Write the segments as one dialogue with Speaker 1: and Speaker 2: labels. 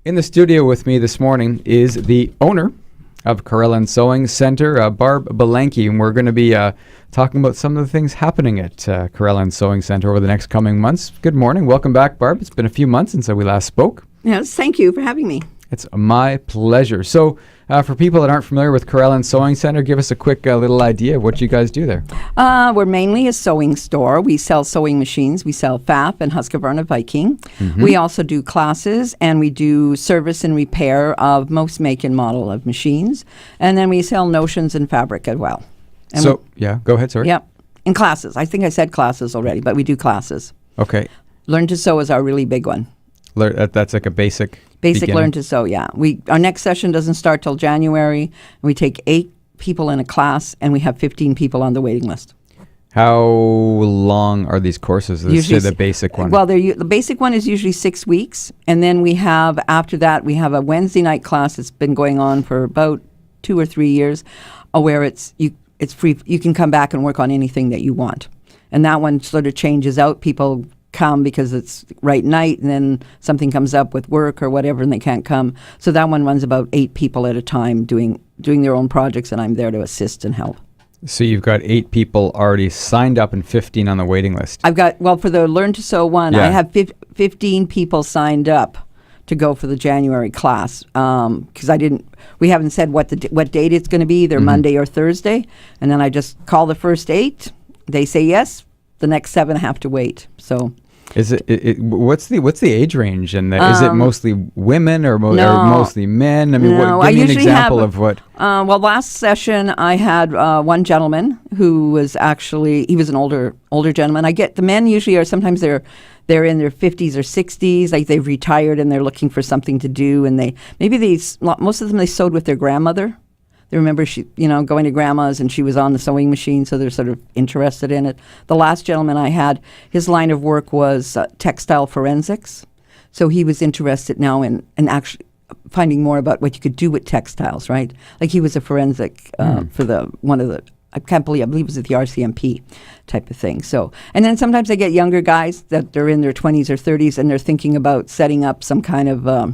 Speaker 1: In the studio with me this morning is the owner of Carellan Sewing Center, Barb Bilenki, and we're going to be talking about some of the things happening at Carellan Sewing Center over the next coming months. Good morning. Welcome back, Barb. It's been a few months since we last spoke.
Speaker 2: Yes, thank you for having me.
Speaker 1: It's my pleasure. So, for people that aren't familiar with Carellan Sewing Center, give us a quick little idea of what you guys do there.
Speaker 2: We're mainly a sewing store. We sell sewing machines. We sell FAP and Husqvarna Viking. Mm-hmm. We also do classes, and we do service and repair of most make and model of machines. And then we sell notions and fabric as well. And
Speaker 1: go ahead, sorry.
Speaker 2: Yep, and classes. I think I said classes already, but we do classes.
Speaker 1: Okay.
Speaker 2: Learn to sew is our really big one.
Speaker 1: That's like a basic
Speaker 2: beginning. Learn to sew, yeah. Our next session doesn't start till January. And we take 8 people in a class, and we have 15 people on the waiting list.
Speaker 1: How long are these courses? Let's say the basic one.
Speaker 2: Well, the basic one is usually 6 weeks, and then after that we have a Wednesday night class that's been going on for about 2 or 3 years, where it's free. You can come back and work on anything that you want, and that one sort of changes out. People come because it's right night, and then something comes up with work or whatever and they can't come. So that one runs about 8 people at a time doing their own projects, and I'm there to assist and help.
Speaker 1: So you've got 8 people already signed up and 15 on the waiting list.
Speaker 2: I've got, for the Learn to Sew one, I have 15 people signed up to go for the January class, because we haven't said what date it's going to be, either Monday or Thursday, and then I just call the first 8. They say yes. The next 7 have to wait. So,
Speaker 1: is what's the age range? And is it mostly women or mostly men? I mean, give me an example of what.
Speaker 2: Last session I had one gentleman who was he was an older gentleman. I get the men usually are sometimes they're in their 50s or 60s, like they've retired and they're looking for something to do, and most of them they sewed with their grandmother. They remember going to grandma's, and she was on the sewing machine, so they're sort of interested in it. The last gentleman I had, his line of work was textile forensics, so he was interested now in actually finding more about what you could do with textiles, right? Like he was a forensic for I believe it was at the RCMP type of thing. So, and then sometimes I get younger guys that they're in their 20s or 30s, and they're thinking about setting up some kind of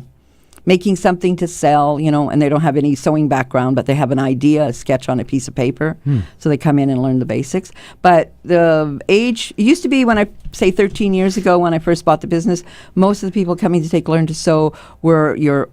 Speaker 2: making something to sell, and they don't have any sewing background, but they have an idea, a sketch on a piece of paper. So they come in and learn the basics. But the age, it used to be when 13 years ago when I first bought the business, most of the people coming to take Learn to Sew were your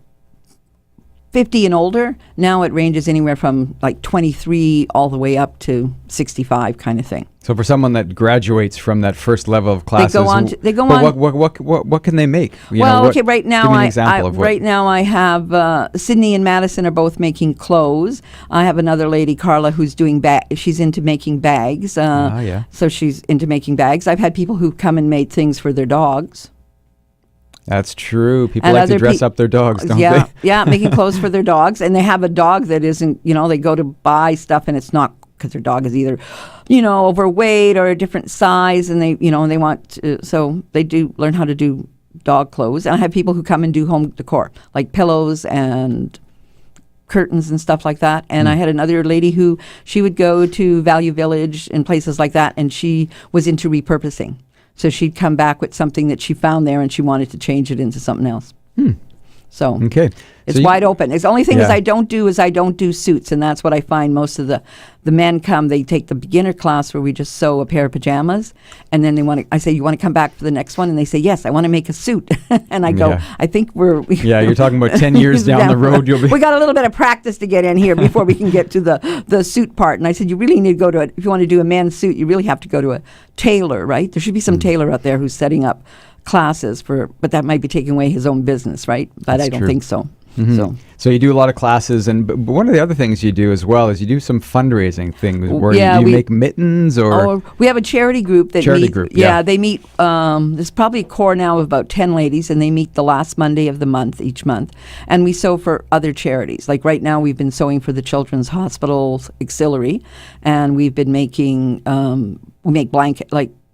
Speaker 2: 50 and older. Now it ranges anywhere from like 23 all the way up to 65 kind of thing.
Speaker 1: So for someone that graduates from that first level of classes,
Speaker 2: they go on.
Speaker 1: What can they make?
Speaker 2: Right now I have Sydney and Madison are both making clothes. I have another lady, Carla, who's doing she's into making bags. So she's into making bags. I've had people who come and made things for their dogs.
Speaker 1: That's true. People like to dress up their dogs, don't they?
Speaker 2: Yeah, making clothes for their dogs. And they have a dog that isn't, they go to buy stuff and it's not because their dog is either, overweight or a different size, and they want so they do learn how to do dog clothes. And I have people who come and do home decor, like pillows and curtains and stuff like that. And I had another lady who she would go to Value Village and places like that, and she was into repurposing. So she'd come back with something that she found there, and she wanted to change it into something else. So it's wide open. The only thing I don't do suits, and that's what I find most of the men come. They take the beginner class where we just sew a pair of pajamas, and then I say, you want to come back for the next one? And they say, yes, I want to make a suit. And I go, I think
Speaker 1: you're talking about 10 years down the road.
Speaker 2: We got a little bit of practice to get in here before we can get to the suit part. And I said, you really need to go to if you want to do a man's suit, you really have to go to a tailor, right? There should be some tailor out there who's setting up classes but that might be taking away his own business, right? But I don't think so.
Speaker 1: So you do a lot of classes, but one of the other things you do as well is you do some fundraising things where you make mittens or...
Speaker 2: we have a charity group that they meet, there's probably a core now of about 10 ladies, and they meet the last Monday of the month, each month. And we sew for other charities. Like right now we've been sewing for the Children's Hospital's Auxiliary, and we've been making, we make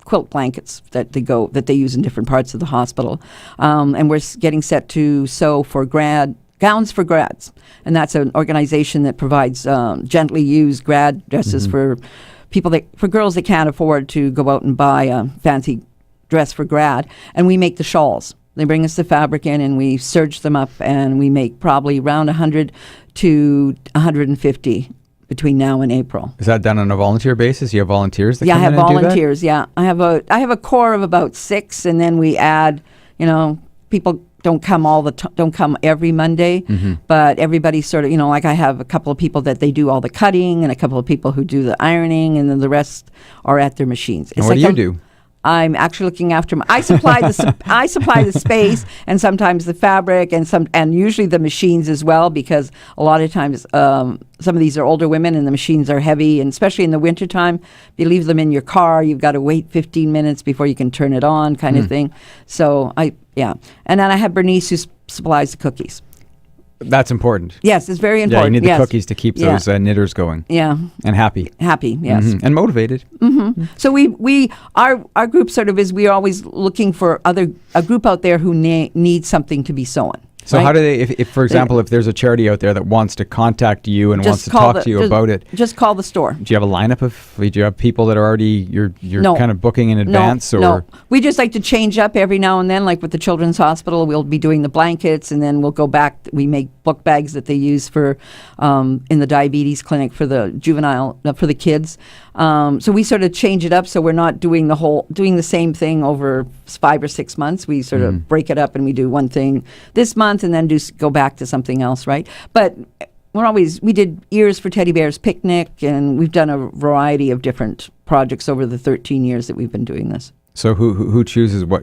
Speaker 2: quilt blankets that they use in different parts of the hospital. And we're getting set to sew for gowns for grads, and that's an organization that provides gently used grad dresses for girls that can't afford to go out and buy a fancy dress for grad, and we make the shawls They bring us the fabric in, and we serge them up, and we make probably around 100 to 150 between now and April.
Speaker 1: Is that done on a volunteer basis? You have volunteers that
Speaker 2: Yeah, I
Speaker 1: come
Speaker 2: have
Speaker 1: in and do that?
Speaker 2: volunteers. Yeah, I have a core of about 6, and then we add. People don't come every Monday, but everybody sort of, like I have a couple of people that they do all the cutting, and a couple of people who do the ironing, and then the rest are at their machines.
Speaker 1: And what do you do?
Speaker 2: I'm actually looking after I supply the space, and sometimes the fabric, and usually the machines as well, because a lot of times some of these are older women and the machines are heavy, and especially in the wintertime, if you leave them in your car, you've got to wait 15 minutes before you can turn it on, kind of thing. So and then I have Bernice who supplies the cookies.
Speaker 1: That's important.
Speaker 2: Yes, it's very
Speaker 1: Yeah,
Speaker 2: important.
Speaker 1: you need the cookies to keep those knitters going.
Speaker 2: Yeah.
Speaker 1: And happy.
Speaker 2: Happy, yes.
Speaker 1: And motivated.
Speaker 2: So our group sort of is, we're always looking for a group out there who needs something to be sewn.
Speaker 1: So
Speaker 2: right?
Speaker 1: how do they, if for example, if there's a charity out there that wants to contact you and wants to talk to you about it,
Speaker 2: just call the store.
Speaker 1: do you have a lineup do you have people that are already, you're
Speaker 2: No.
Speaker 1: kind of booking in advance?
Speaker 2: No. We just like to change up every now and then, like with the Children's Hospital, we'll be doing the blankets, and then we'll go back, we make book bags that they use for, in the diabetes clinic for the for the kids. So we sort of change it up, so we're not doing the same thing over 5 or 6 months. We sort of break it up, and we do one thing this month, and then go back to something else, right? But we did Ears for Teddy Bears Picnic, and we've done a variety of different projects over the 13 years that we've been doing this.
Speaker 1: So who chooses what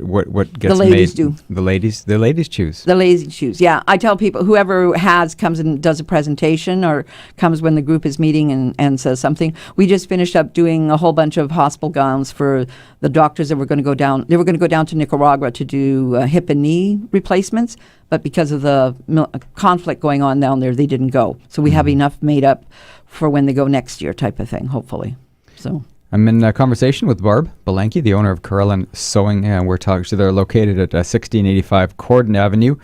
Speaker 1: gets made?
Speaker 2: The ladies do.
Speaker 1: The ladies choose.
Speaker 2: The ladies choose. Yeah, I tell people, whoever comes and does a presentation, or comes when the group is meeting and says something. We just finished up doing a whole bunch of hospital gowns for the doctors that were going to go down. They were going to go down to Nicaragua to do hip and knee replacements, but because of the conflict going on down there, they didn't go. So we have enough made up for when they go next year, type of thing, hopefully. So.
Speaker 1: I'm in a conversation with Barb Bilenki, the owner of Carellan Sewing, and we're talking. So they're located at 1685 Corden Avenue.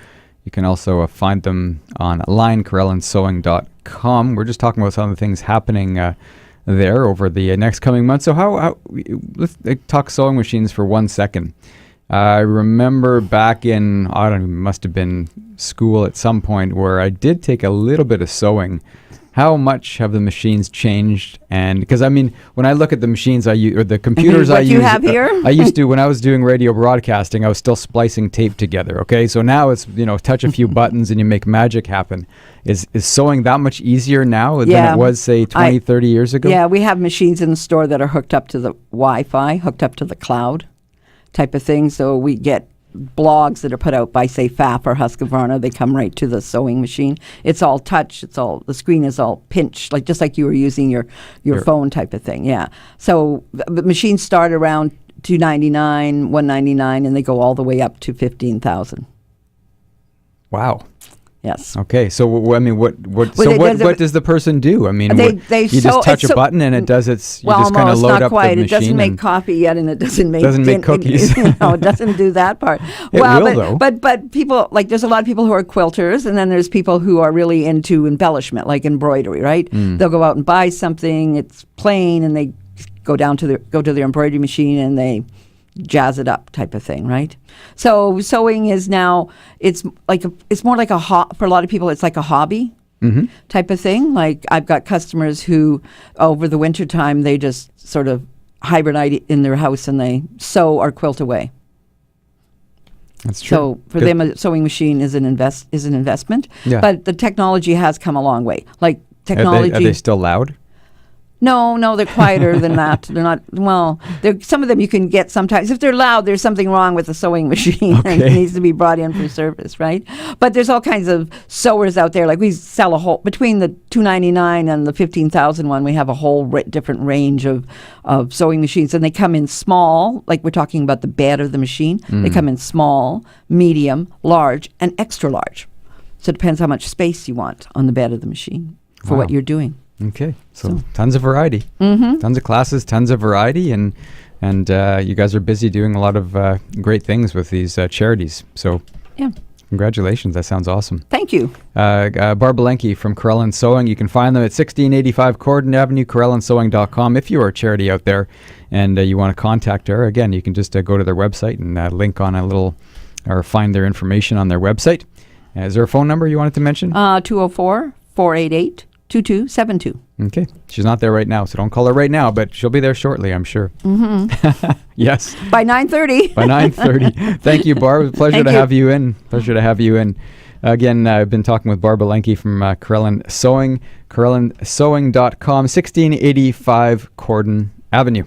Speaker 1: You can also find them online, CarellanSewing.com. We're just talking about some of the things happening there over the next coming months. So let's talk sewing machines for 1 second. I remember back in, must have been school at some point, where I did take a little bit of sewing. How much have the machines changed? And because when I look at the machines I use, or the computers I use,
Speaker 2: you have here?
Speaker 1: I used to, when I was doing radio broadcasting, I was still splicing tape together. Okay, so now it's touch a few buttons and you make magic happen. Is sewing that much easier now than it was, say, 20, 30 years ago?
Speaker 2: Yeah, we have machines in the store that are hooked up to the Wi-Fi, hooked up to the cloud, type of thing. So we get blogs that are put out by, say, FAP or Husqvarna. They come right to the sewing machine. It's all touch. The screen is all pinch, just like you were using your phone, type of thing. Yeah. So the machines start around $299, $199, and they go all the way up to $15,000.
Speaker 1: Wow.
Speaker 2: Yes.
Speaker 1: Okay. So what does the person do?
Speaker 2: They
Speaker 1: you just touch a button and it does its. You just kind of load
Speaker 2: not
Speaker 1: up
Speaker 2: quite.
Speaker 1: the machine.
Speaker 2: It doesn't make coffee yet, and it doesn't make
Speaker 1: cookies.
Speaker 2: No, it doesn't do that part.
Speaker 1: Though.
Speaker 2: But people, there's a lot of people who are quilters, and then there's people who are really into embellishment, like embroidery, right? They'll go out and buy something, it's plain, and they go to their embroidery machine and they jazz it up, type of thing, right? So sewing is now, it's more like for a lot of people, it's like a hobby type of thing. Like, I've got customers who over the winter time, they just sort of hibernate in their house and they sew or quilt away.
Speaker 1: That's true.
Speaker 2: So for them, a sewing machine is an investment.
Speaker 1: Yeah.
Speaker 2: But the technology has come a long way. Like, technology.
Speaker 1: Are they still loud?
Speaker 2: No, they're quieter than that. They're not, some of them you can get sometimes. If they're loud, there's something wrong with the sewing machine and it needs to be brought in for service, right? But there's all kinds of sewers out there. Like, we sell between the $299 and the $15,000 one, we have a whole different range of sewing machines. And they come in small, like we're talking about the bed of the machine. They come in small, medium, large, and extra large. So it depends how much space you want on the bed of the machine for what you're doing.
Speaker 1: Okay, so tons of variety, tons of classes, tons of variety, and you guys are busy doing a lot of great things with these charities. So, congratulations, that sounds awesome.
Speaker 2: Thank you.
Speaker 1: Barb Bilenki from Carellan Sewing. You can find them at 1685 Corden Avenue, CarellanSewing.com. If you are a charity out there and you want to contact her, again, you can just go to their website and link on a little or find their information on their website. Is there a phone number you wanted to mention?
Speaker 2: 204-488-2272.
Speaker 1: Okay. She's not there right now, so don't call her right now, but she'll be there shortly, I'm sure. Mm-hmm. Yes.
Speaker 2: By 9:30.
Speaker 1: By 9:30. Thank you, Barb. Pleasure to have you in. Pleasure to have you in. Again, I've been talking with Barb Bilenki from Carellan Sewing, CarellanSewing.com, 1685 Cordon Avenue.